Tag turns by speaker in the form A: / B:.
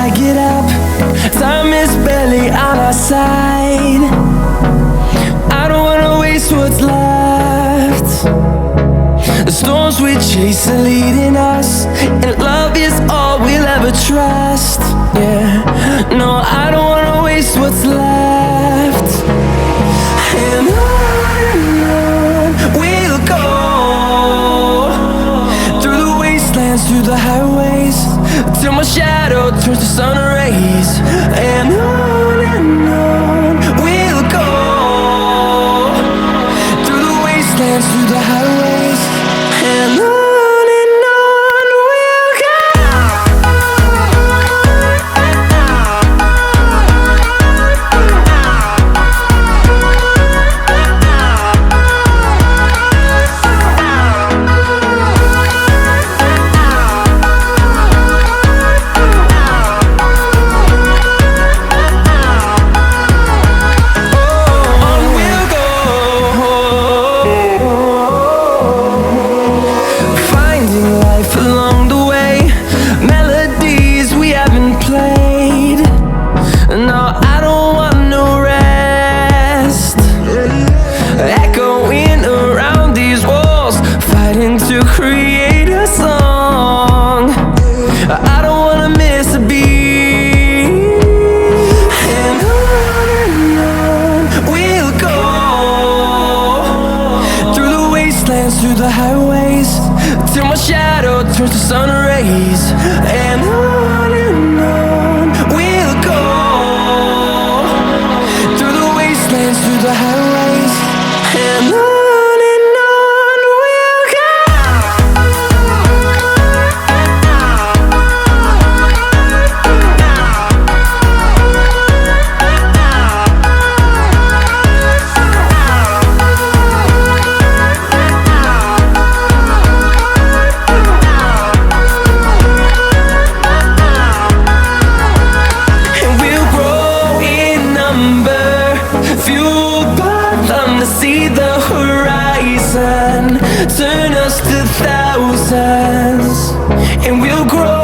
A: I get up, time is barely on our side. I don't wanna waste what's left. The storms we chase are leading us, and love is all we'll ever trust. Yeah, no, I don't wanna waste what's left. And on we'll go, through the wastelands, through the highways, till my shadow turns to sun rays. And on we'll go, through the wastelands, through the highways, and on we'll go. Through the highways, till my shadow turns to sun rays. And on we'll go, through the wastelands, through the highways, and on we'll go. See the horizon turn us to thousands, and we'll grow